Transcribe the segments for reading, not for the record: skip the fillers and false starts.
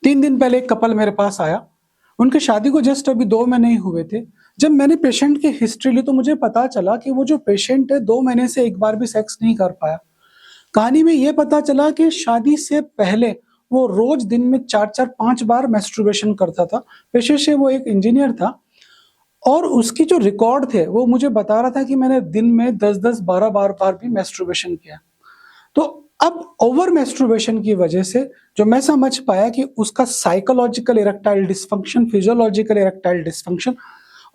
3 दिन पहले एक कपल मेरे पास आया। उनकी शादी को जस्ट अभी 2 महीने ही हुए थे। जब मैंने पेशेंट की हिस्ट्री ली तो मुझे पता चला कि वो जो पेशेंट है 2 महीने से एक बार भी सेक्स नहीं कर पाया। कहानी में ये पता चला कि शादी से पहले वो रोज दिन में 4-4 5 बार मैस्टरबेशन करता था। पेशे से वो एक इंजीनियर था और उसकी जो रिकॉर्ड थे वो मुझे बता रहा था कि मैंने दिन में 10-10 12 बार भी मैस्टरबेशन किया। तो अब ओवर मैस्टरबेशन की वजह से जो मैं समझ पाया कि उसका psychological erectile dysfunction, physiological erectile dysfunction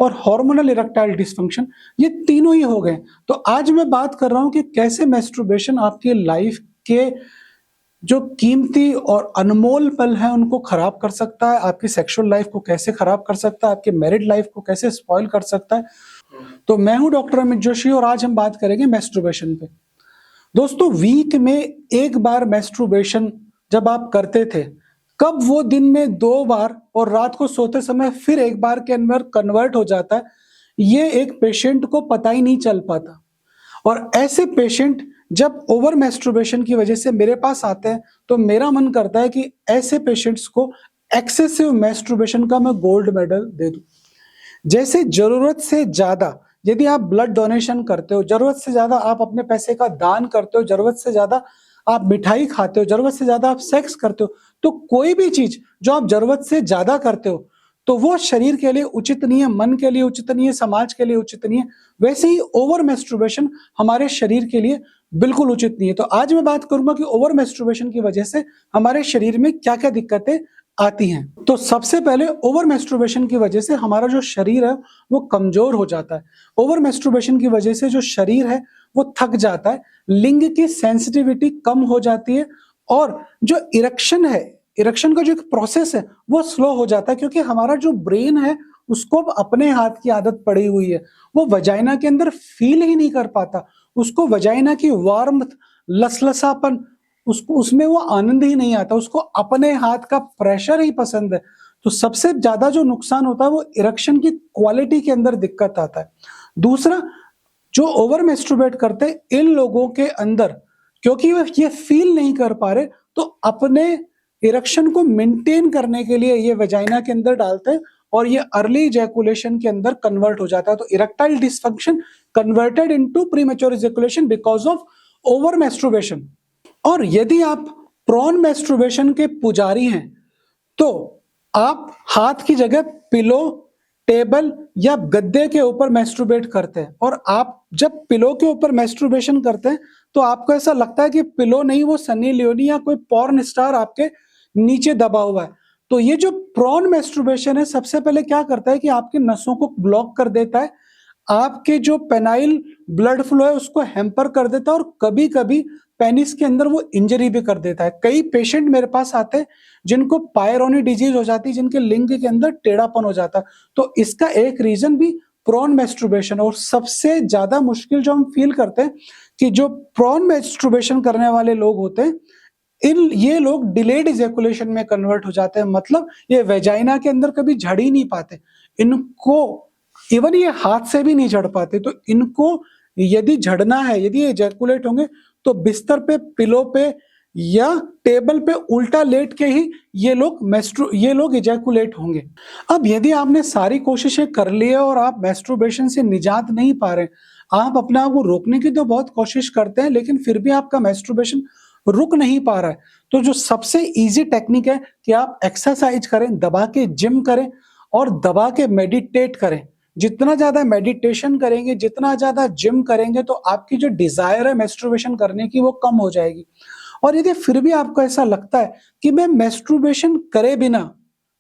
और हार्मोनल इरेक्टाइल डिसफंक्शन, ये तीनों ही हो गए। तो आज मैं बात कर रहा हूं कि कैसे मैस्टरबेशन आपकी लाइफ के जो कीमती और अनमोल पल हैं उनको खराब कर सकता है, आपकी सेक्सुअल लाइफ को कैसे खराब कर सकता है, आपकी मैरिड लाइफ को कैसे स्पॉइल कर सकता है। तो मैं हूं डॉक्टर अमित जोशी और आज हम बात करेंगे मैस्टरबेशन पे। दोस्तों, वीक में एक बार मैस्टरबेशन जब आप करते थे, कब वो दिन में 2 बार और रात को सोते समय फिर एक बार के अंदर कन्वर्ट हो जाता है, ये एक पेशेंट को पता ही नहीं चल पाता। और ऐसे पेशेंट जब ओवर मैस्टरबेशन की वजह से मेरे पास आते हैं, तो मेरा मन करता है कि ऐसे पेशेंट्स को एक्सेसिव मैस्टरबेशन का मैं गोल्ड मेडल दे दूं। जैसे जरूरत से ज्यादा यदि आप ब्लड डोनेशन करते हो, जरूरत से ज्यादा आप अपने पैसे का दान करते हो, जरूरत से ज्यादा आप मिठाई खाते हो, जरूरत से ज्यादा आप सेक्स करते हो, तो कोई भी चीज जो आप जरूरत से ज्यादा करते हो तो वो शरीर के लिए उचित नहीं है, मन के लिए उचित नहीं है, समाज के लिए उचित नहीं है। वैसे ही ओवर मैस्टरबेशन हमारे शरीर के लिए बिल्कुल उचित नहीं है। तो आज मैं बात करूंगा कि ओवर मैस्टरबेशन की वजह से हमारे शरीर में क्या क्या दिक्कतें आती हैं। तो सबसे पहले ओवर मैस्टरबेशन की वजह से हमारा जो शरीर है वो कमजोर हो जाता है। ओवर मैस्टरबेशन की वजह से जो शरीर है वो थक जाता है, लिंग की सेंसिटिविटी कम हो जाती है और जो इरेक्शन है, इरेक्शन का जो एक प्रोसेस है वो स्लो हो जाता है, क्योंकि हमारा जो ब्रेन है उसको अब अपने हाथ की आदत पड़ी हुई है। वो वजाइना के अंदर फील ही नहीं कर पाता, उसको वजाइना की वार्मथ, लसलसापन, उसको उसमें वो आनंद ही नहीं आता, उसको अपने हाथ का प्रेशर ही पसंद है। तो सबसे ज्यादा जो नुकसान होता है वो इरेक्शन की क्वालिटी के अंदर दिक्कत आता है। दूसरा, जो ओवर मैस्टरबेट करते हैं इन लोगों के अंदर, क्योंकि वो ये फील नहीं कर पा रहे, तो अपने इरेक्शन को मेंटेन करने के लिए ये वजाइना के अंदर डालते हैं और ये अर्ली इजैकुलेशन के अंदर कन्वर्ट हो जाता है। तो erectile dysfunction converted into premature ejaculation because of over masturbation. और यदि आप प्रॉन मैस्टरबेशन के पुजारी हैं तो आप हाथ की जगह पिलो, टेबल या गद्दे के ऊपर मैस्टरबेट करते हैं। और आप जब पिलो के ऊपर मैस्टरबेशन करते हैं तो आपको ऐसा लगता है कि पिलो नहीं, वो सनी लियोनी या कोई पॉर्न स्टार आपके नीचे दबा हुआ है। तो ये जो प्रॉन मैस्टरबेशन है सबसे पहले क्या करता है कि आपकी नसों को ब्लॉक कर देता है, आपके जो पेनाइल ब्लड फ्लो है उसको हैम्पर कर देता है और कभी कभी पेनिस के अंदर वो इंजरी भी कर देता है। कई पेशेंट मेरे पास आते हैं जिनको पायरोनी डिजीज हो जाती है, जिनके लिंग के अंदर टेढ़ापन हो जाता है। तो इसका एक रीजन भी प्रॉन मैस्टरबेशन। और सबसे ज्यादा मुश्किल जो हम फील करते हैं कि जो प्रॉन मैस्टरबेशन करने वाले लोग होते हैं, ये लोग डिलेड इजैकुलेशन में कन्वर्ट हो जाते हैं। मतलब ये वेजाइना के अंदर कभी झड़ ही नहीं पाते, इनको इवन ये हाथ से भी नहीं झड़ पाते। तो इनको यदि झड़ना है, यदि ये इजैकुलेट होंगे तो बिस्तर पे, पिलो पे या टेबल पे उल्टा लेट के ही ये लोग इजैकुलेट होंगे। अब यदि आपने सारी कोशिशें कर ली है और आप मैस्टरबेशन से निजात नहीं पा रहे, आप अपने आप को रोकने की तो बहुत कोशिश करते हैं लेकिन फिर भी आपका मैस्टरबेशन रुक नहीं पा रहा है, तो जो सबसे इजी टेक्निक है कि आप एक्सरसाइज करें, दबा के जिम करें और दबा के मेडिटेट करें। जितना ज्यादा मेडिटेशन करेंगे, जितना ज्यादा जिम करेंगे, तो आपकी जो डिजायर है मैस्टरबेशन करने की वो कम हो जाएगी। और यदि फिर भी आपको ऐसा लगता है कि मैं मैस्टरबेशन करे बिना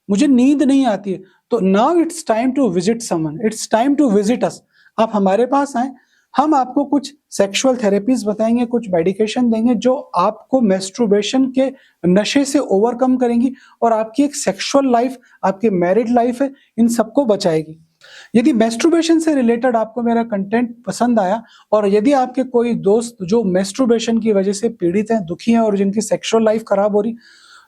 मुझे नींद नहीं आती है, तो now it's time to visit someone, it's time to visit us. आप हमारे पास आए, हम आपको कुछ सेक्सुअल थेरेपीज बताएंगे, कुछ मेडिकेशन देंगे जो आपको मैस्टरबेशन के नशे से ओवरकम करेंगी और आपकी एक सेक्सुअल लाइफ, आपकी मैरिड लाइफ है, इन सबको बचाएगी। यदि मैस्टरबेशन से रिलेटेड आपको मेरा कंटेंट पसंद आया और यदि आपके कोई दोस्त जो मैस्टरबेशन की वजह से पीड़ित हैं, दुखी हैं और जिनकी सेक्सुअल लाइफ खराब हो रही,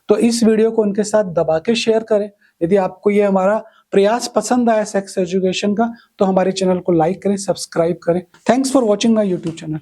तो इस वीडियो को उनके साथ दबा के शेयर करें। यदि आपको ये हमारा प्रयास पसंद आया सेक्स एजुकेशन का, तो हमारे चैनल को लाइक करें, सब्सक्राइब करें। Thanks for watching my YouTube channel.